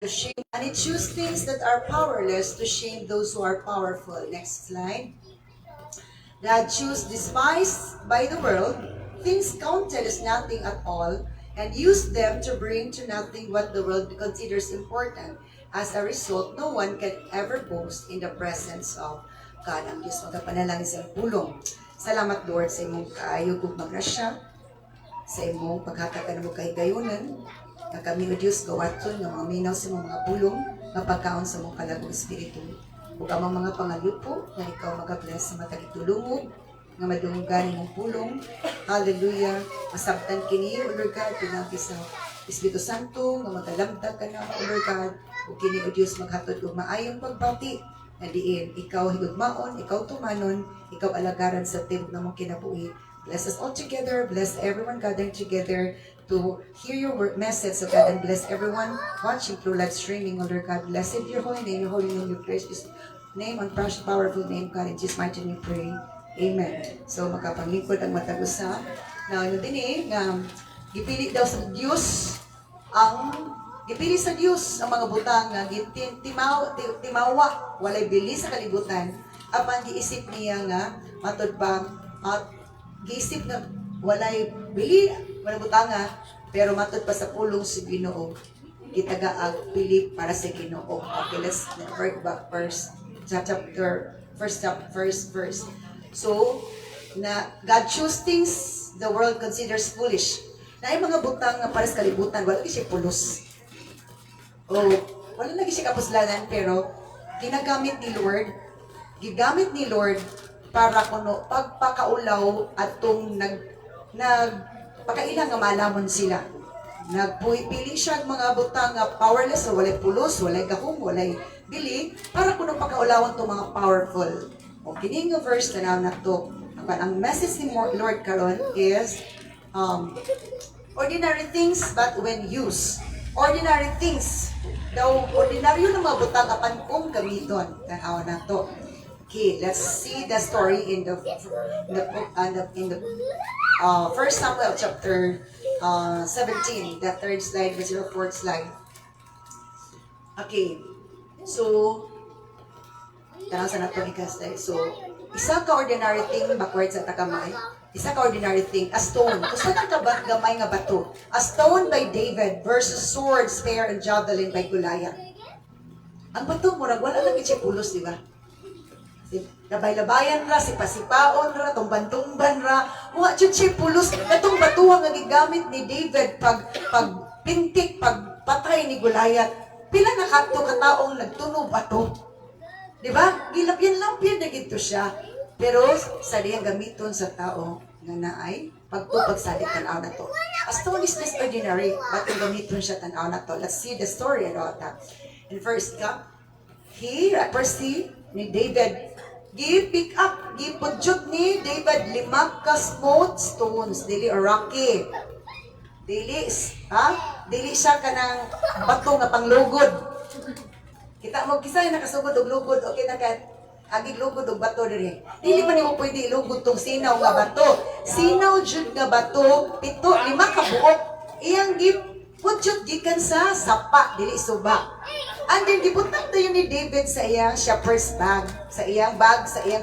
to shame, and it chooses things that are powerless to shame those who are powerful. Next slide. God chose despised by the world, things counted as nothing at all, and used them to bring to nothing what the world considers important. As a result, no one can ever boast in the presence of God. Ang Diyos magapanalangin sa pulong. Salamat Lord sa imong kaayog ug magrasya, sa imong paghatag mo kay gayunan, nga kami o Diyos gawaton nga mga minaw sa mga pulong, nga pagkaon sa mong kalagong espiritu. Ug amang mga pangalupo nga ikaw magabless sa matag itulungog nga madunggan imong pulong. Hallelujah. Masabtan kini o Lord God pinagi sa Espiritu Santo nga magalamdag ka na o Lord God. Ug kini o Dios maghatod og maayong pagbati nga diin ikaw higugmaon, ikaw tumanon, ikaw alagaran sa tibok namong kinabuhi. Bless us all together. Bless everyone gathering together to hear your message, so God, and bless everyone watching through live streaming, oh Lord God. Blessed be your holy name, your precious name, and precious, powerful name, God. In Jesus' mighty name we pray. Amen. So, makapanglingkod ang matag-usa. Na ano din nga gipili daw sa Diyos gipili sa Diyos ang mga butang nga timawa, walay bili sa kalibutan. Apan giisip niya nga, matod pa, giisip na walay bili, walay butanga, pero matod pa sa pulong si Ginoo, kitagaag pili para sa Ginoo. Okay, let's read back first verse. So, na God choose things the world considers foolish. Na yung mga butang nga para sa kalibutan, wala siya pulos. Wala lagi siya kapuslanan, pero gigamit ni Lord para kuno pagpakaulaw atong pagkailang nga malamon sila. Nagpili siya mga butang nga powerless, so walay pulos, walay gahom, walay bili, para kuno pagkaulawan to mga powerful. O kining nga verse na to, ang message ni Lord karon is ordinary things but when used. Ordinary things. Daw ordinaryo ng mga butang apan kung gamiton. Tanaw na to. Okay, let's see the story in the First Samuel chapter 17, the third slide, the fourth slide. Okay, so tanaw sa nato ni Kastay. So, isa ka ordinary thing backward sa takamay. Isa ka ordinary thing, a stone. Gusto ng gamay nga bato. A stone by David versus sword, spear, and javelin by Goliath. Ang bato mo, wala lang ichipulos, di ba? Labay-labayan ra, sipa-sipaon ra, tumban-tumban ra. Wa chichipulos. Itong batuhan nga gigamit ni David pagpintik, pagpatay ni Goliath. Pila na kataong nagtunog bato. Di ba? Gilapyan-lampyan na gito siya. Pero sa diyang gamiton sa tao nga naay pagtupagsalit tanaw na to. A stone is less ordinary, but yung gamiton siya tanaw na to. Let's see the story about that. In first verse ni David, pick up, pudyot ni David 5 ka smooth stones, dili rocky. Dili siya kanang bato nga panglugod. Kita mo kisay nakasugod og lugod, okay na agig lugod og bato diri. Dili man nimo pwede ilugod tong sinaw nga bato. Sinaw jud nga bato, 5 ka buok. Iyang gipudyot gikan sa sapa, dili suba. And then gibutang tayo ni David sa iyang shepherd's bag, sa iyang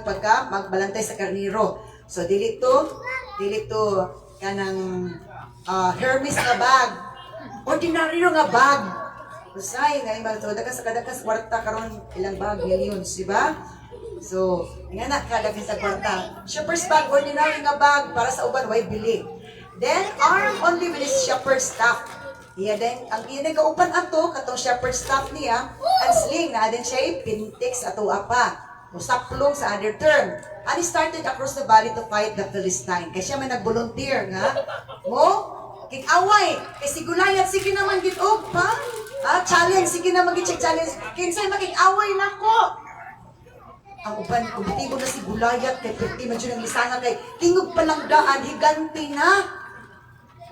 pagka magbalantay sa karniro. So dili to kanang Hermes nga bag. Ordinaryo nga bag. Usay nga imong to dakas kwarta karon ilang bag millions, di ba? So, nga na kadaghan sa kwarta. Shepherd's bag, ordinary nga bag para sa uban way bili. Then armed only with his shepherd's staff. Ang kauban ato katong shepherd's staff niya, and sling na din siya pintik sa ato apa. Usaplong sa other term. And he started across the valley to fight the Philistine. Kasi siya may nag-volunteer nga. Kig-away. Kasi Goliath, sige naman gitog pa. Challenge, sige naman challenge. Kinsay makig-away na ko. Ang uban, kumitibo na si Goliath, kay pwede man dyan ang lisanga, kay tingog palang daan, higanti na.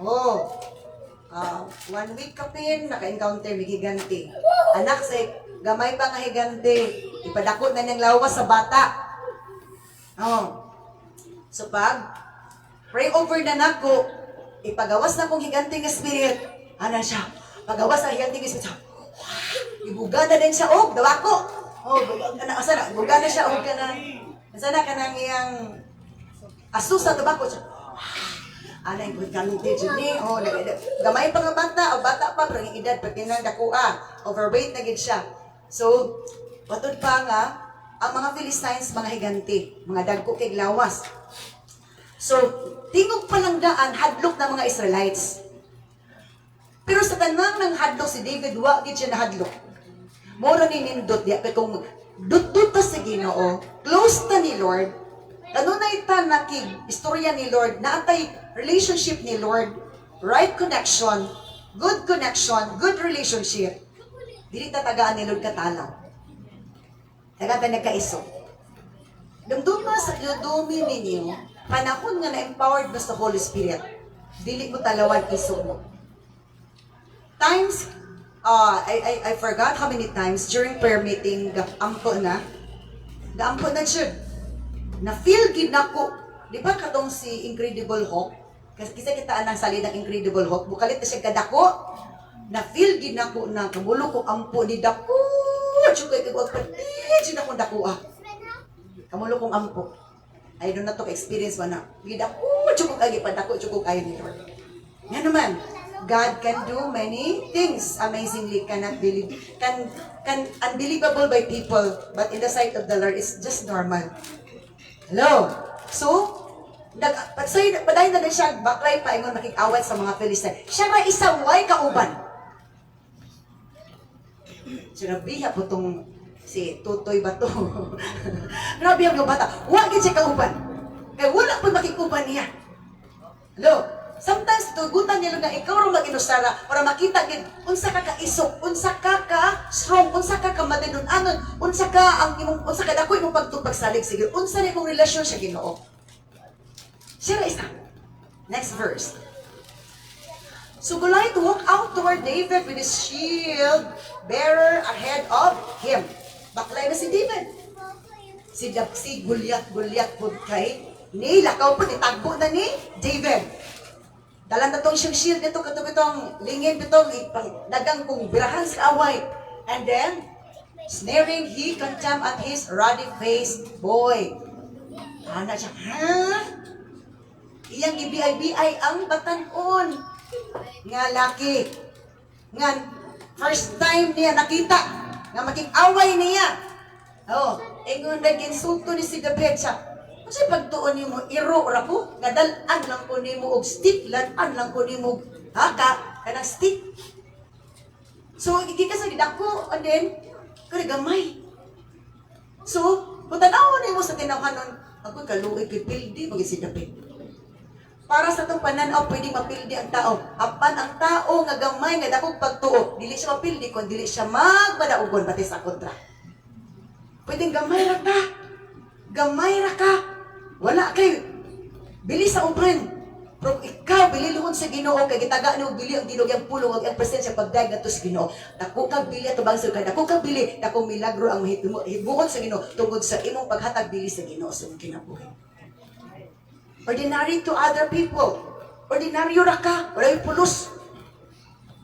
1 week ka pin, naka-encounter, may higanti. Anak, say, gamay pa nga higanti, ipadakot na niyang lawas sa bata. So pray over na nako, ipagawas na kong higanti nga spirit. Ano siya? Pagawas na higanti nga spirit. gibugana din siya og dawako. Oh, gugana siya og kanang kanang iyang asus sa tabako siya. Anay good kanang teacher ni. Oh, gamay pa nga bata, o bata pa pero ang edad pag tinandakua, overweight na gid siya. So, patod pa nga ang mga Philistines mga higanti, mga dagko kay lawas. So, tingog palanggaan hadlok ng mga Israelites. Pero sa tanang ng hadlok si David, wa gid siya nahadlok. Mora ni nindot diya kung dut-dut ta sa Ginoo, close ta ni Lord. Kanunay ta nakig istorya ni Lord, naatay relationship ni Lord, right connection, good relationship. Dili ta tagaan ni Lord katalaw. Taga ta nagkaiso. Dumduma sa dumi ninyo, panahon nga na-empowered mo sa Holy Spirit. Dili mo talawan iso mo. Times I forgot how many times during prayer meeting gaampo na siya. Na-feel gid nako. Di ba katong si Incredible Hulk? Kasi kita anang salitang Incredible Hulk, bukalit na siya kadako. Na-feel gid nako na kamulo ko ampo ni dako. Chukay kay ko pati na dako ah. Kamulo kong ampo. I don't know to experience man na. Gid ako chukog agi padako chukog ayo ni Lord. Nga naman. God can do many things amazingly, can unbelievable by people, but in the sight of the Lord, it's just normal. Hello? So, paday na siya, baklay pa, ingon makikawat sa mga Philistine. Siya na isang way kauban. Sinabiha po itong si Tutoy Bato. Grabe ang bata. Huwag siya kauban. Kaya wala po makikuban niya. Hello? Sometimes tugutan nila nga ikaw ro mag-inusara para makita gid unsa ka kaisok, unsa ka strong, unsa ka matinud-anon, unsa ka dako imong pagtupag salig sige, unsa ni imong relasyon sa Ginoo. Share isa. Next verse. So Goliath walked out toward David with his shield bearer ahead of him. Baklay na si David. Si Goliath pud kay ni lakaw pud itagbo na ni David. Dalan na tong siyang shield nito, katong itong lingin nito, dagang kong birahan sa away. And then, snaring, he contempt at his ruddy-faced boy. Ana siya, ha? Iyang ibiyay-biyay ang batanon. Nga laki. Nga, first time niya nakita, nga maging away niya. Oh, ingon na ginsulto ni si David siya. Kasi pagtuon ni mo, iro ra ko, ngadalan lang ko ni mo og stick, lanan lang ko ni mo haka, kanang stick. So, ikika sa gidako, and then, kaya gamay. So, kung tanaw ni mo sa tinawhanon, ako kaluoy kay pildi, si David. Para sa itong pananaw, pwedeng mapildi ang tao. Apan ang tao nga gamay, nga dakong pagtuo, dili siya mapildi, kung dili siya magmadaugon, pati sa kontra. Pwedeng gamay ra ka. Gamay ra ka. Wala kay bili sa ubren. Pero ikaw bili luhon sa Ginoo kay gitaga ni bili ang Ginoo yang pulong ang presensya pagdayeg ngadto sa Ginoo. Dako kag bili ato bang sugad. Dako kag bili dako milagro ang hibuon sa Ginoo tungod sa imong paghatag bili sa Ginoo sa imong kinabuhi. Ordinary to other people. Ordinaryo ra ka, wala pulos.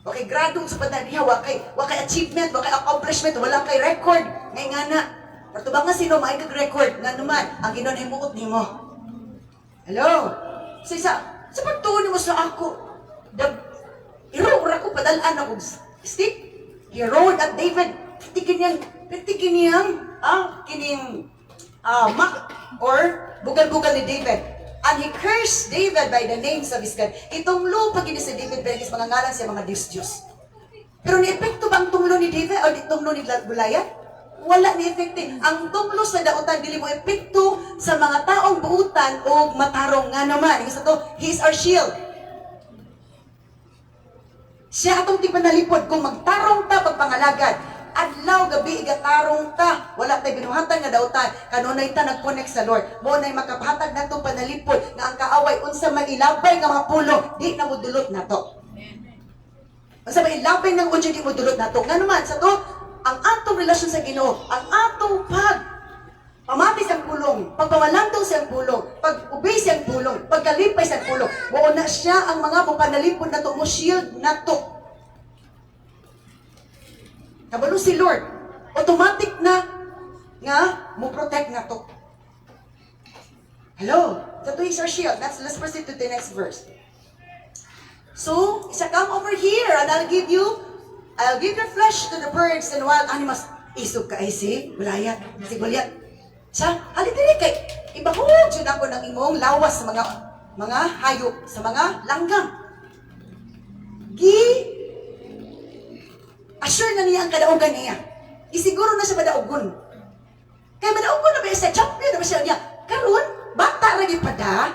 Okay, grado sa pananiya, wa kay achievement, wa kay accomplishment, wala kay record. Ngay ngana. Pero ba nga sino may kag-record nga naman ang Ginoo himuot nimo. Hello? So sa pagtuon mo sa ako, iro ko padalaan ako stick. He roared at David. Kining mak or bugal-bugal ni David. And he cursed David by the names of his God. Itong lupa gini si David pero mga ngalan siya mga Diyos. Pero ni-epekto ba ang tunglo ni David o tunglo ni Goliath? Wala ni epekte. Ang tunglo sa dautan dili mo epekto sa mga taong buutan o matarong nga naman. Isa to, he is our shield. Siya atong tipanalipod kung magtarong ta pagpangalagad. Adlaw gabi igatarong ta. Wala tay binuhatan nga dautan. Kanunay ta nag-connect sa Lord. Mo nay makapahatag nato panalipod nga ang kaaway unsa man ilabay nga mga pulo, di na modulot nato. Unsa man ilabay ng unsa di modulot nato. Nga naman sa to ang atong relasyon sa Ginoo, ang atong pamati siyang pulong, pagpawalantong siyang pulong, pag-ubay siyang pulong, pagkalipay siyang pulong, na siya ang mga panalipod na to, mo shield na to. Kabalo si Lord. Automatic na nga mo protect na to. Hello? So to is our shield. Let's proceed to the next verse. So, isa come over here and I'll give your flesh to the birds and wild animals. Isog ka ay si Goliath. Si Goliath. Sa, halidiri kay, ibahog yun ako ng imong lawas sa mga hayop, sa mga langgam. Assure na niya ang kadaugan niya. Isiguro na siya madaugon. Kaya madaugon na ba siya, champion na ba siya niya. Karon, bata ragi pa da.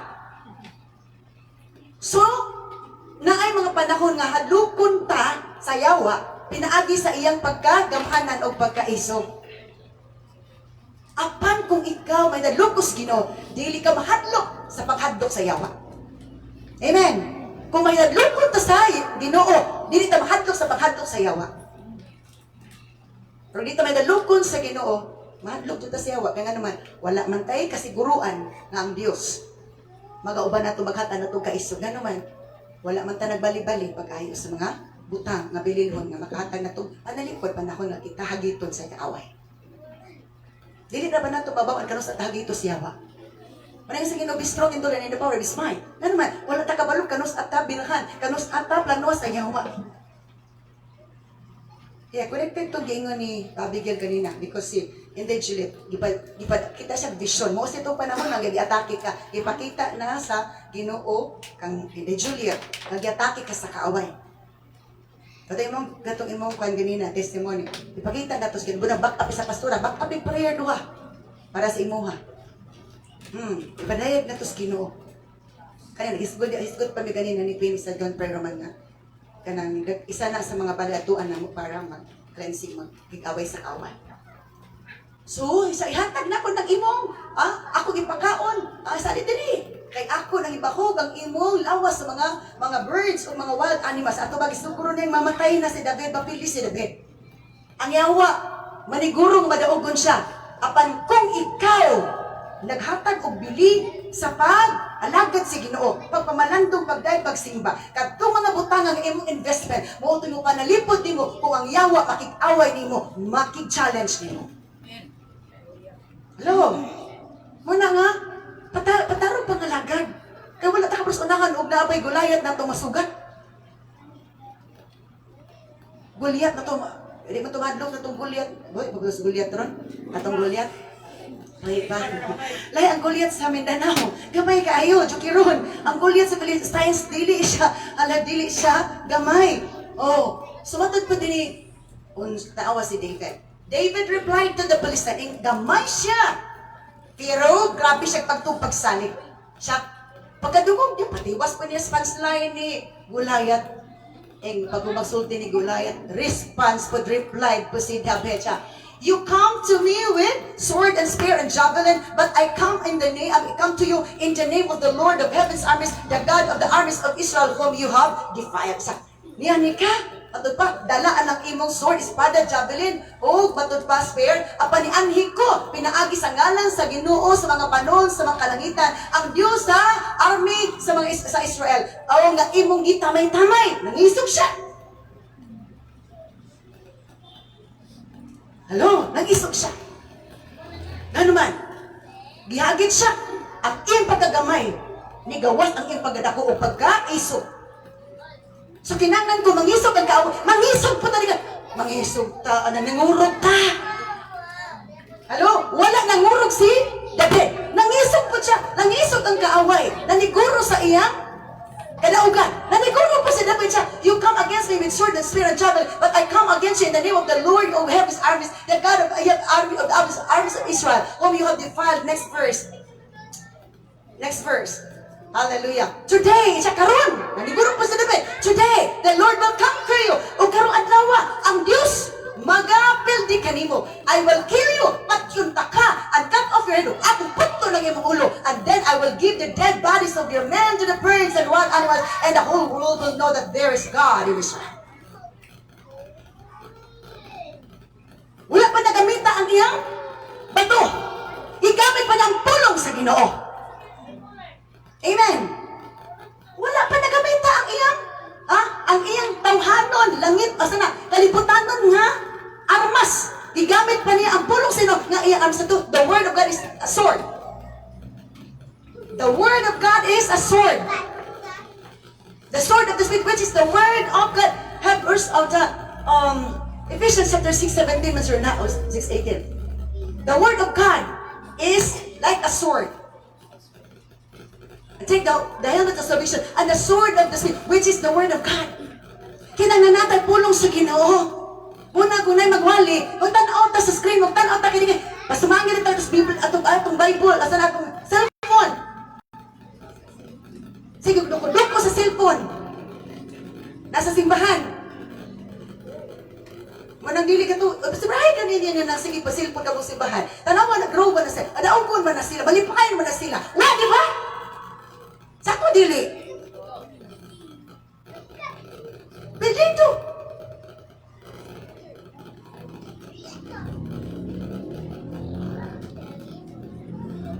So, naay mga panahon nga hadlukon ta sa yawa, pinaagi sa iyang pagkagamhanan o pagkaisog. Apan kung ikaw may nalukos Ginoo, dili ka mahadlok sa paghadlok sa yawa. Amen. Kung may nalukon ta sa Ginoo, dili ta mahadlok sa paghadlok sa yawa. Pero dito may nalukon sa Ginoo, mahadlok ta sa yawa. Kaya nga naman, wala man tayo kasiguruan nga ang Dios magauban nato maghatan nato kaisog. Nga naman, wala man ta nagbali-bali pag-ayo sa mga butang nga bilinhon nga makahatag nato panalikod panahon nga kita hagiton sa kaaway. Dili na ba nato babawaan kanos at hagito sa yawa? Manang sa Ginoo, be strong in the Lord and in the power of His might. Nga naman, wala ta kabalo kanos at ta binhan, kanos at ta planos sa yawa. Yeah, connected to gingon ni Abigail kanina because in the Juliet, kita siya vision. Mo sa itong panahon nga gi-atake ka, ipakita na sa Ginoo kang in the Juliet, nag-atake ka sa kaaway. Patay mo gatong imong kan ganina testimony. Ipakita nato sa Ginoo, back up sa pastora, back up in prayer duha para sa imuha. Ipadayag nato sa Ginoo. Kaya isgod pa mi kanina ni Queen sa John Perroman nga kanang isa na sa mga balatuan namo para mag-cleansing, mag-away sa kawan. So, ihatag na ko ng imong, ako ipakaon, sa diri. Kay ako nang ibahog ang imong lawas sa mga birds o mga wild animals. Ato ba gisuguro na yung mamatay na si David, mapili si David. Ang yawa, manigurong madaugon siya. Apan kung ikaw naghatag og bili sa alagad si Ginoo, pagpamalandong pagday pagsimba, kadtong mga butang ang imong investment, mo mo panalipod nimo kung ang yawa makig-away nimo, makig-challenge nimo. Hello. Muna nga patarong pangalagad. Kaya wala ta kapros unahan og naabay Goliath na to masugat. Goliath na to, hindi mo tumadlok na tong Goliath. Boy, pagos Goliath ron, atong Goliath. Ay ba? Lahi ang Goliath sa Mindanao. Gamay kaayo, jukiron. Ang Goliath sa Philistines, dili siya gamay. Oh, sumatod pa din taawa si David. David replied to the Philistine, gamay siya. Pero grabe siya pagtupagsalig. Siya, pagkadungog niya, patiwas pa niya sa punchline ni Goliath. Pag magsulti ni Goliath, response po, replied po si David siya. You come to me with sword and spear and javelin, but I come to you in the name of the Lord of heaven's armies, the God of the armies of Israel, whom you have defied. Niya ka, matod pa, dalaan ang imong sword, espada, javelin, o matod pa, spear, apanianhi ko, pinaagi sa ngalan sa Ginoo, sa mga panon, sa mga kalangitan, ang Diyos sa army sa Israel. O nga imong gitamay-tamay, nangisog siya. Hello, nag-isog siya. Ano man, gihagit siya. Ang iyang pagkagamay, nigawas ang iyang pagkadako o pagkaisog. So kinanglan ko, mangisog ang kaaway. Mangisog po talaga. Mangisog ta, nangurog ta. Hello, wala nangurog si David. Nangisog po siya. Nangisog ang kaaway. Naniguro sa iyang kadaugan. Naniguro po si David siya. You come against me with sword and spear and javelin, but I come against you in the name of the Lord of heaven's armies, the God of the armies of Israel, whom you have defiled. Next verse. Next verse. Hallelujah. Today, siya karon. Naniguro po si David. Today, the Lord will conquer you. O karong adlaw, ang Diyos magapildi kanimo. I will kill you, patyunta ka, and cut off your head. Akong putto ng imong ulo. And then I will give the dead bodies of your men to the birds and wild animals, and the whole world will know that there is God in Israel. Wala pa nagamita ang iyang bato. Igamit pa ng pulong sa Ginoo. Amen. Wala pa nagamita ang iyang tawhanon, langit, kalibutan nga, Plus, gigamit pa niya ang pulong sino nga iya sa to. The word of God is a sword. The word of God is a sword. The sword of the Spirit, which is the word of God. Have verse of the Ephesians chapter 6:17, Mr. Na, 6:18. The word of God is like a sword. Take the helmet of salvation and the sword of the Spirit, which is the word of God. Kinahanglan natin pulong sa Ginoo. Muna gunay magwali, magtanaw ta sa screen, magtanaw ta kini. Pasumangin ta sa Bible atong Bible, asa na atong cellphone. Sige, duko sa cellphone. Nasa simbahan. Manang dili ka to, sabrahay ka niya na sige pa cellphone ka mo simbahan. Tanawa na grow ba na sila, adaungkon man na sila, balipain man na sila. Wa di ba? Sa ko dili. Bendito.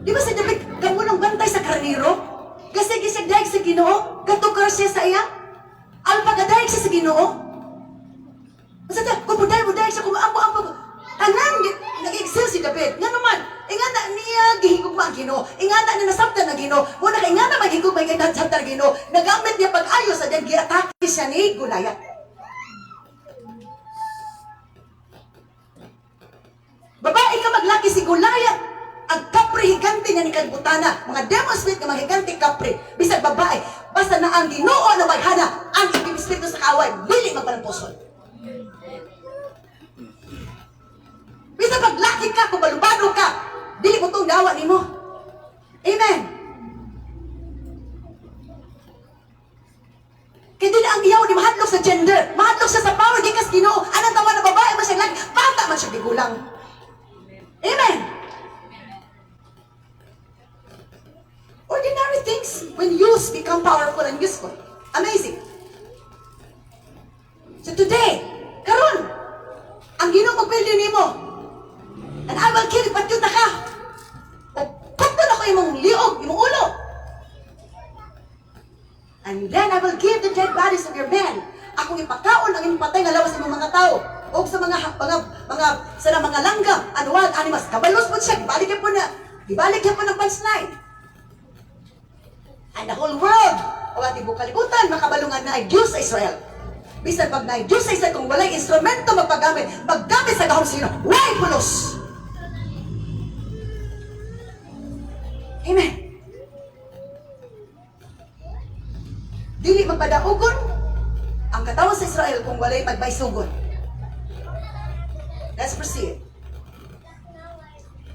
Di ba sa David, kamo nang bantay sa karniro? Kasi gisagdayag sa Ginoo, gatukar siya sa iya. Alpagadayag siya sa Ginoo. Basta ta, kung buday siya, kung ampo. Tanan, nag-excel si David. Nga naman, ingana niya gihigugma ang Ginoo. Ingana niya nasabtan ang Ginoo. Muna ka ingana magigugma ang nasabtan ang Ginoo. Nagamit niya pag-ayos sa diyan, giatake siya ni Goliath. Babae ka maglaki si Goliath. Ang kapre higante niya ni Kalbutana. Mga demon spirit nga mga higante kapre. Bisag babae. Basta na ang Ginoo na maghana. Ang espiritu sa kaaway. Dili magpanampuson. Bisag paglaki ka, kung balubado ka, dili mo itong dawa ni mo. Amen. Kaya dili ang iyaw ni mahadlok sa gender. Mahadlok siya sa power. Di kas Ginoo. Anong tawa na babae man siya laki. Bata man siya digulang. Amen. Ordinary things, when used, become powerful and useful. Amazing. So today, karon, ang Ginoo magpilyo nimo. And I will kill it, patyut na ka. O kutun ako imong liog, imong ulo. And then I will give the dead bodies of your men. Akong ipakaon ang imong patay nga lawas sa mga tao. O sa mga langgam, and wild animals. Kabalos po siya, ibalik niya po ng punchline. And the whole world, o ating bukalibutan, makabalungan na ay Diyos sa Israel. Bisan pag na ay Diyos sa Israel, kung walay instrumento maggamit sa gahom sino, way pulos. Amen. Dili magpadaugon ang katawan sa Israel kung walay magbaysugon. Let's proceed.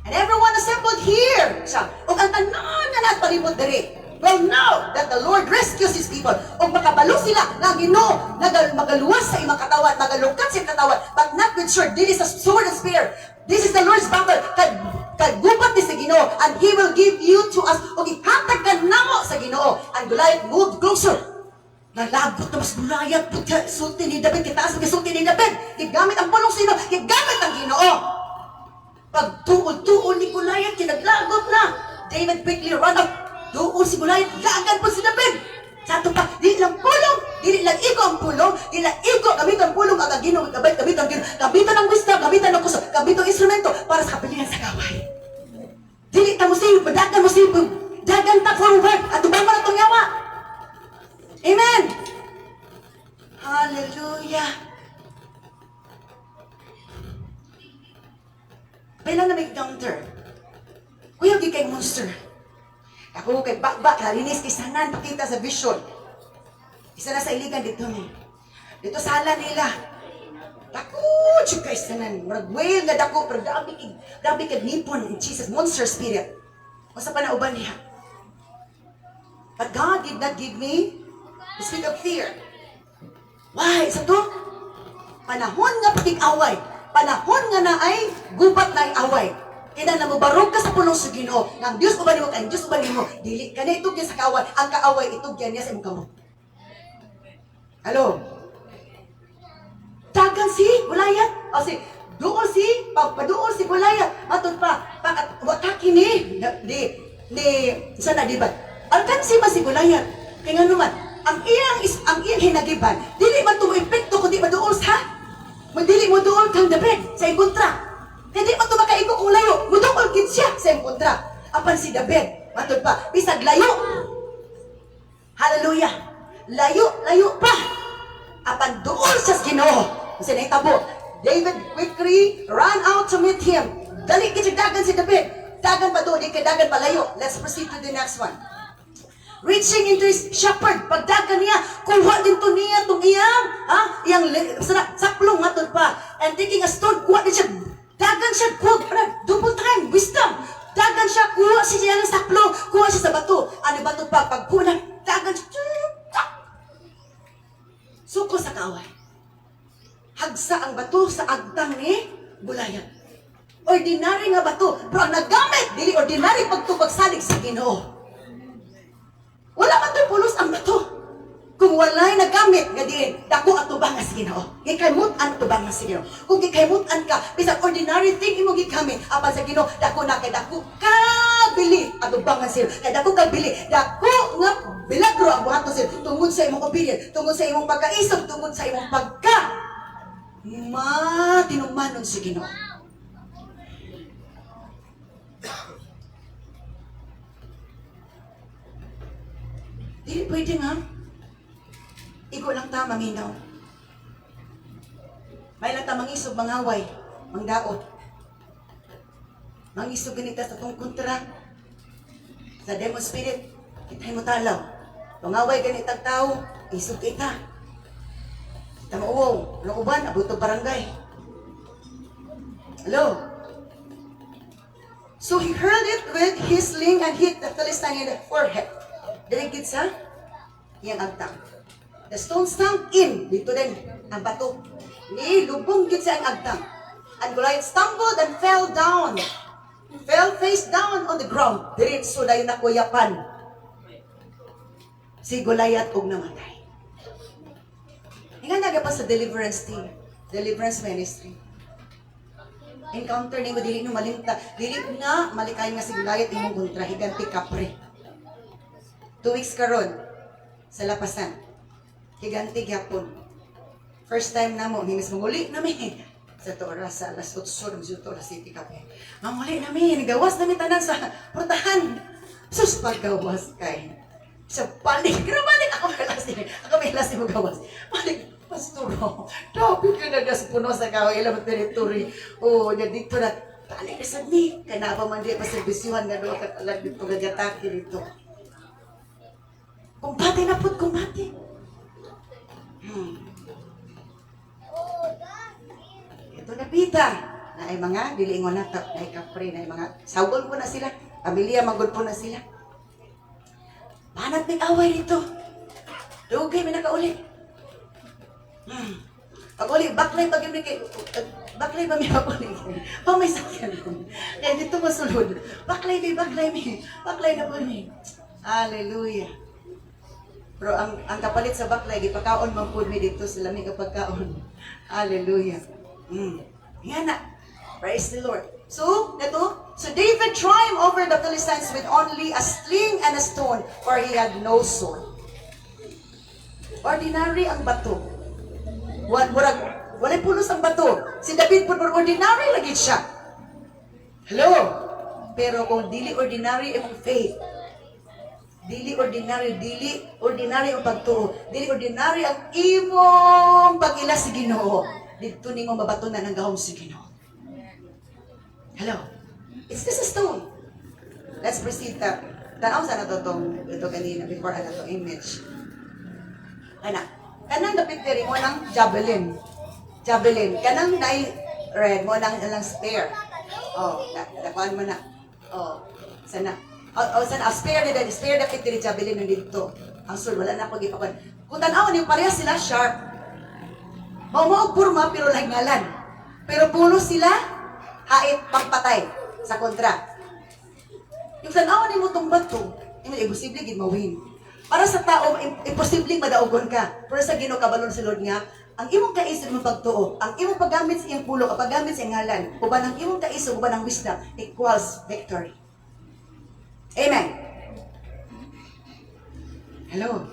And everyone assembled here. Siya, o ang tanan na nagpalibot diri. Well, know that the Lord rescues His people. O makabalo sila na Ginoo, magaluwas sa imong katawan, magalukat sa imong katawan, but not with sword. This is a sword and spear. This is the Lord's battle. Kagubat ni sa Ginoo, and He will give you to us. O ihatag ka namo sa Ginoo. And Goliath moved closer. Nalagot na mas Goliath. Sulti ni David, kitaas ng sulti ni David. Gigamit ang pulong sino, gigamit ang Ginoo. Pagtuol-tuol ni Goliath, kinaglagot na. David quickly run up. Doon si Goliath, lagan po si David. Sa ito pa, di lang pulong, di lang igo ang pulong, di lang igo, gamitan ang pulong, ang Ginoo, gamitan ang Ginoo, gamitan ang wisdom, gamitan ang kuso, gamitan ang instrumento para sa kapilingan sa kaway. Dili ta mo siya, dagan mo siya, dagan ta forward, at tubang mo na itong yawa. Amen. Hallelujah. Kailan na may counter? Kuya, di kay monster. Ako kay bakbak, halinis, kisanan, pakita sa vision. Isa na sa iligan dito ni. Dito sa hala nila. Dako, chika isanan. Marag-whale nga dako, pero grabe kag nipon in Jesus, monster spirit. O sa panauban niya. But God did not give me the spirit of fear. Why? Sa to? Panahon nga patig-away. Panahon nga na ay gubat na ay away. Kaya na mubarog ka sa pulong sa Ginoo. Ang Diyos uban mo, ang Diyos uban mo. Dili ka na itugyan sa kaaway. Ang kaaway itugyan niya sa imong kamot. Hello? Dagan si Goliath. O si, paduol si Goliath. Matod pa, wataki ni, sana di ba? Alkan si mas si Goliath. Kaya nga naman, ang iyang hinagiban, dili man ito epekto kundi maduol sa Magdili mo doon kang David sa iyong kontra. Hindi mo ito makaiko kung layo. Mudukol gid siya sa iyong kontra. Apan si David, matod pa, bisag layo. Hallelujah. Layo pa. Apan doon siya sa Ginoo. Kasi naitabo, David quickly ran out to meet him. Dali gid siya dagan si David. Dagan pa doon, di kay dagan palayo. Let's proceed to the next one. Reaching into his shepherd, pagdagan niya, kuha din to niya, itong iyang saklong matod pa. And taking a stone, kuha din siya, dagan siya, double time, wisdom. Dagan siya, kuha siya ng saklong, kuha siya sa bato. Ano bato pa, pagkuha, dagan siya, suko sa kaway. Hagsa ang bato sa agtang ni Goliath. Ordinary nga bato, pero ang nagamit, dili ordinary pagtupagsalig sa Ginoo. Wala man to'y pulos ang bato. Kung wala'y nagamit nga diin, dako at tubang nga sa Ginoo. Gikaymutan tubang nga sa Ginoo. Kung gikaymutan ka, bisag ordinary thing imo gigamit, apan sa Ginoo, dako na kay dako ka bili at tubang nga sa Ginoo. Kay dako ka bili, dako nga bilagro ang buhaton sa Ginoo. Tungod sa imong obedience, tungod sa imong pagkaisog, tungod sa imong pagka matinumanon sa Ginoo. Dili pwede nga. Iko lang ta maminaw. May lang ta mangisog, mangaway, mangdaot. Mangisog ganita sa tong kontra. Sa demon spirit, kita'y mo talaw. Mangaway ganitang tao, isog kita. Kita mauwaw, ano uban, abuto barangay. Hello? So he hurled it with his sling and hit the Philistine in the forehead. Dirigid sa iyang agtang. The stone sunk in. Dito din ang bato. Ni lubong gid sa ang agtang. And Goliath stumbled and fell down. Fell face down on the ground. Diretso dayon nakuyapan. Si Goliath og namatay. Nga naga pa sa deliverance team. Deliverance ministry. Encounter ni mo dili no malimta. Dili na malikay nga si Goliath imong kontra higanti kapre. 2 weeks karon sa lapasan. Higanti gyapon. First time na mo, himis manguli nami. Sa tora sa alas 8 ng Zuto, alas 7 kape. Manguli nami, gawas nami tanan sa portahan. Sus, paggawas kay. Sa balik, balik ako may last mo gawas. Balik, pasturo. Topic ka na sa puno sa kaway, ilang territory. Oh, na dito na, balik na sa ni. Kaya na pa man di pa servisyuhan nga doon, katalag dito, gagataki dito. Kumbate na po't kumbate. Ito na pita. Na ay mga dilingon na na ay kapre, na ay mga sawol po na sila. Pamilya, magod po na sila. Panat may away dito. Dugay, may nakauli. Pag-uli, baklay pag yun kay... Baklay ba may pag-uli? May sakyan. Kaya dito masulod. Baklay na po may. Hallelujah. Pero ang kapalit sa baklay, gipakaon man po mi dito sa lamig kapag kaon. Hallelujah. Yan na. Praise the Lord. So David triumphed over the Philistines with only a sling and a stone, for he had no sword. Ordinary ang bato. Walay pulos ang bato. Si David po, ordinary lagi siya. Hello? Pero kung dili ordinary imong faith, dili ordinary ang pagtuo, dili ordinary ang imong pag-ila sa Ginoo, dito ninyo mabato na ng gahom sa Ginoo. Hello? It's just a stone. Let's proceed ta. Tanaw sa nato ito kanina before ano to image. Kanang dapitiri mo ng javelin. Kanang nai red mo ng spear. Oh, nakuan mo na. Oh, sana. Sana spear dapitiri javelin nandito. Ang sword wala na pag-ipakuan. Kung tanaw ni pareha sila sharp. Mao purma pero laing ngalan. Pero pulo sila hait pagpatay sa kontra. Yung tanaw ni mo tong bato, imposible gid mawin. Para sa tao, imposible madaugon ka. Pero sa Ginoo kabalon sa Lord nga, ang imong kaisog mo pagtuo, ang imong paggamit sa iyong pulo, paggamit sa iyong ngalan, uban ang imong kaisog, uban ang wisdom, equals victory. Amen. Hello.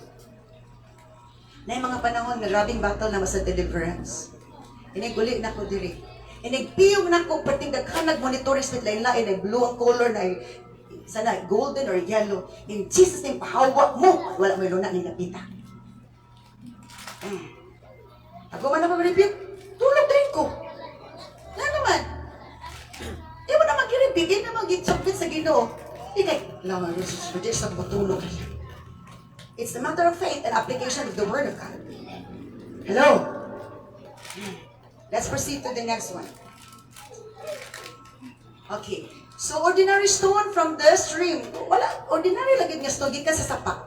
Na yung mga panahon na grabing battle na sa deliverance. Iniguli na ko diri. Inigpiyong na ko perting daghan nag-monitoring with lain-lain, ay blue ang color na sana golden or yellow. In Jesus name, pahawa mo. Wala may luna ni napita. Ako man na mag-repeat, tulog din ko. Na naman. Di mo na mag-repeat, di na mag-submit sa Ginoo. Di kay, naman, reject sa matulog. It's a matter of faith and application of the Word of God. Hello? Let's proceed to the next one. Okay. So, ordinary stone from the stream. Wala, ordinary lagi nga stone, gikan sa sapa.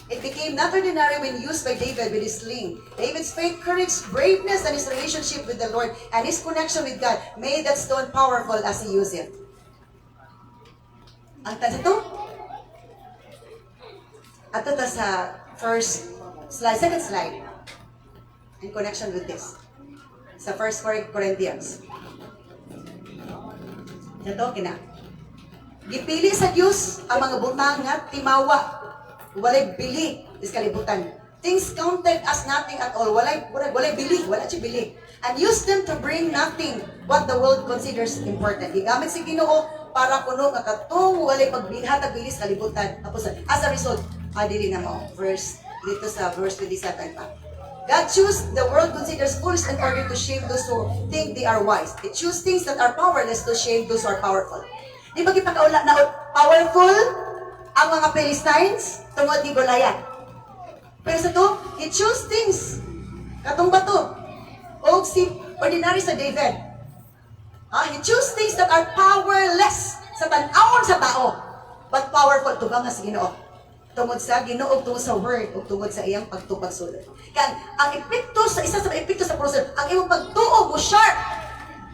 It became not ordinary when used by David with his sling. David's faith, courage, braveness, and his relationship with the Lord and his connection with God made that stone powerful as he used it. Ang tansa to? Ato ta sa first slide, second slide. In connection with this. Sa 1 Corinthians. Ito, kina. Gipili sa Diyos ang mga butang nga timawa. Walay bili is kalibutan. Things counted as nothing at all. Walay bili, wala siya bili. And use them to bring nothing what the world considers important. Gigamit si Ginoo para kuno nga katong walay pagbihatag bilis kalibutan. Tapos as a result, dili na mo. Dito sa verse 27 pa. God chooses the world considers foolish in order to shame those who think they are wise. It chooses things that are powerless to shame those who are powerful. Di ba gipakaula na powerful ang mga Philistines tungod ni Goliath? Pero sa to, it chooses things. Katong bato. O si ordinary sa David. He chooses things that are powerless sa tan-awon sa tao. But powerful to ba nga sa Ginoo? Tungod sa Ginoo, tungod sa word, o tungod sa iyang pagtupag sulod. Kaya ang epekto sa isa sa epekto sa proseso, ang imong pagtuo mo sharp.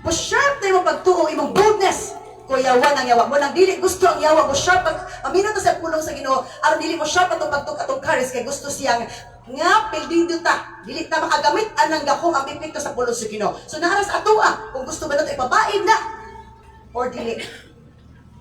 Mo sharp na imong pagtuo, imong boldness. Kuyawan ang yawa mo nang dili gusto ang yawa mo sharp pag aminot sa pulong sa Ginoo, aron dili mo sharp atong pagtuk atong charis kay gusto siyang nga pildindo ta. Dili ta makagamit anang gakong ang epekto sa pulong sa Ginoo. So naara sa atoa kung gusto ba nato ipabaid na or dili.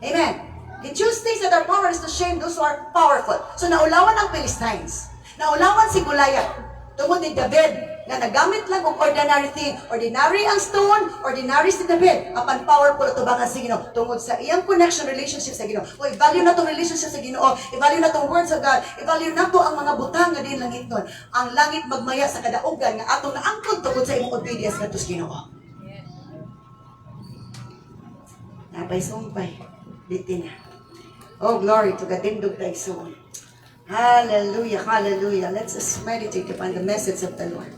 Amen. It chooses things that are powerless to shame those who are powerful. So naulawan ang Philistines. Naulawan si Goliath. Tungod ni David na nagamit lang og ordinary thing. Ordinary ang stone, ordinary si David. Apan powerful ito ba nga si Ginoo? Tungod sa iyang connection, relationship sa Ginoo. O i-value na itong relationship sa Ginoo. I-value na itong words of God. I-value na ito ang mga butang nga din langit nun. Ang langit magmaya sa kadaugan nga atong naangkon tungod sa imong obedience nga sa Ginoo. Napay sumpay. Bitin na. Oh, glory to God. Tindog tayo soon. Hallelujah, hallelujah. Let's just meditate upon the message of the Lord.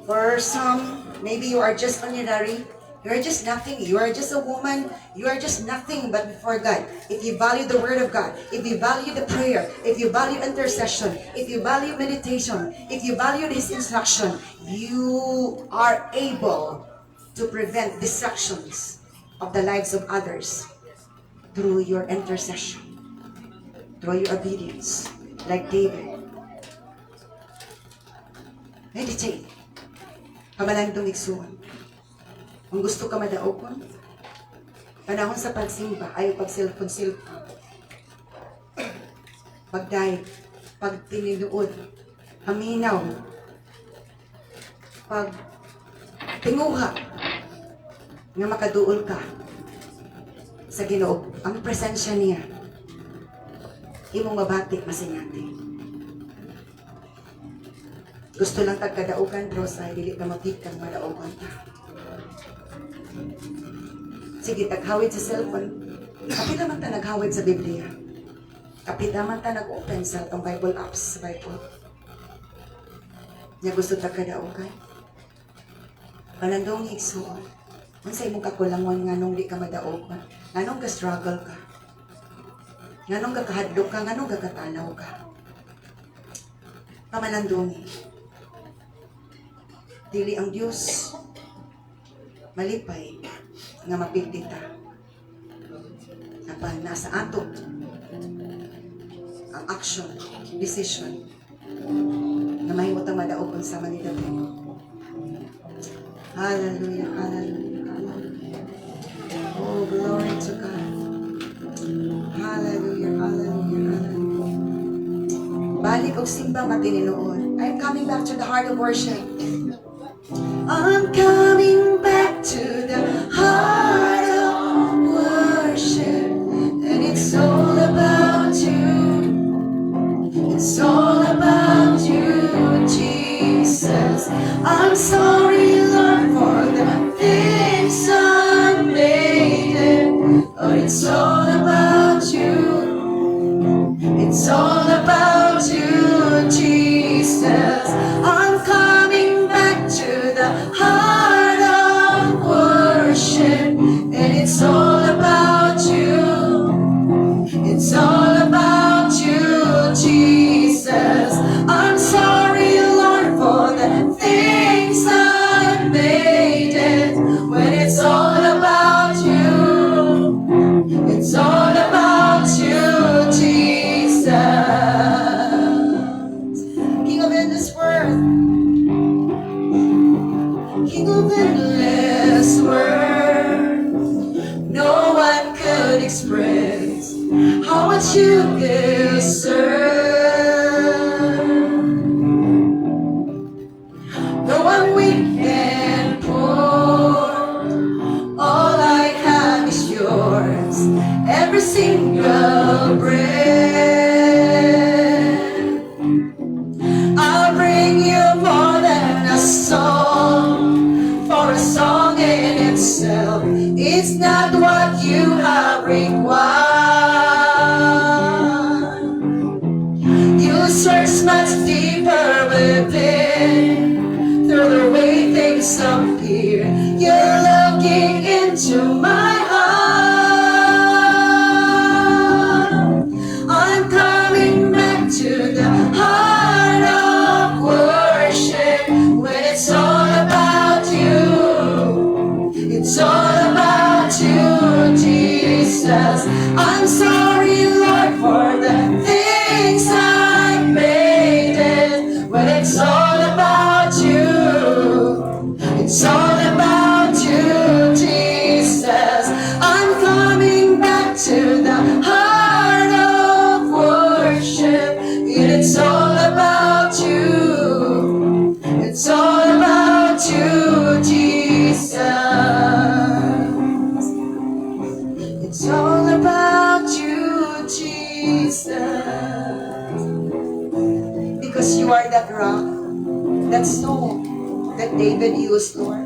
For some, maybe you are just ordinary. You are just nothing. You are just a woman. You are just nothing but before God. If you value the Word of God, if you value the prayer, if you value intercession, if you value meditation, if you value His instruction, you are able to prevent distractions of the lives of others through your intercession, through your obedience, like David. Meditate. Kamalandong igsuon. Kung gusto ka madaokon, panahon sa pagsimba, ayaw pag-silpon-silpon. Pagdayag, pagtininuod, paminaw, pagtinguha, nga makaduol ka sa Ginoo, ang presensya niya, imong mabatik masingati. Gusto lang tagkadaugan, pero sa dili ka matikang madaugan ta. Sige, taghawid sa cellphone. Kapila man ta naghawid sa Biblia. Kapila man ta nag-open sa itong Bible apps sa Bible. Niya gusto tagkadaugan. Panandong igsuon. Kung sa imong kakulangon, nganong di ka madaogan, nganong ka-struggle ka, nganong kakahadlok ka, nganong kakatanaw ka. Pamalandungi. Dili ang Diyos malipay nga mapildita. Napa nasa ato ang action, decision na mahimutang madaogon sa Manila. Hallelujah, hallelujah. Oh, glory to God. Hallelujah, hallelujah, hallelujah. Balik og simba matininuon. I'm coming back to the heart of worship. you deserve. Though I'm weak and poor, all I have is yours. Every single breath, I'll bring you more than a song, for a song in itself is not what you have required. You search much deeper within, through the way things appear. You're looking into my heart. I'm coming back to the heart of worship, when it's all about you. It's all about you, Jesus. I'm sorry, Lord, for the things I made it. When it's all about you, it's all about you, Jesus. I'm coming back to the heart of worship, and it's all about you. It's all about you, Jesus. It's all about you, Jesus. Because you are that rock, that stone that David used, Lord.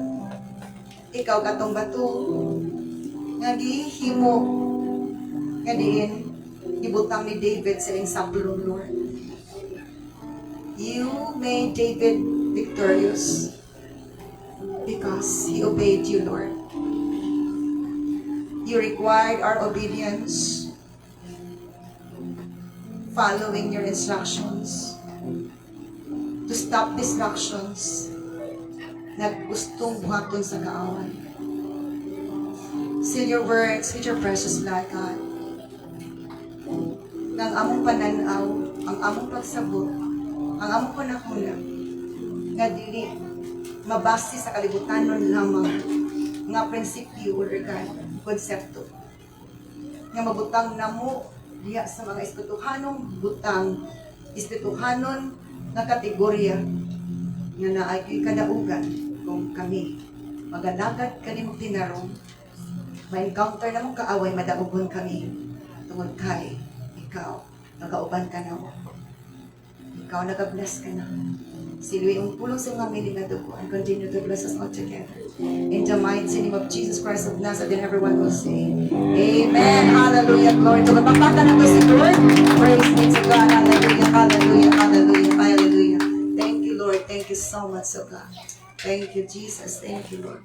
Ikaw katong bato nga gihimo nga diin ibutang ni David sa iyang saplong, Lord. You made David victorious because he obeyed you, Lord. You required our obedience, following your instructions, to stop distractions na gustong buhaton sa kaaway. Seal your words with your precious blood, God. Nang among pananaw, ang among pagsabot, ang among panahon nga dili mabase sa kalibutanon lamang nga prinsipyo o regard, konsepto nga mabutang namo diya sa mga espirituhanong butang, espirituhanon nga kategorya nga naay kadaugan kung kami magadagad kanimo tinarong ma-encounter namong kaaway madaugon kami tungod kay ikaw nagauban ka na mo, ikaw nag-bless ka na. Siluwi ang pulong sa mga miling na dugo and continue to bless us all together. In the mighty name of Jesus Christ of Nazareth, and everyone will say, Amen. Hallelujah. Glory to God. Pakpatan na to si Lord. Praise be to God. Hallelujah. Hallelujah. Hallelujah. Hallelujah. Thank you, Lord. Thank you so much, oh God. Thank you, Jesus. Thank you, Lord.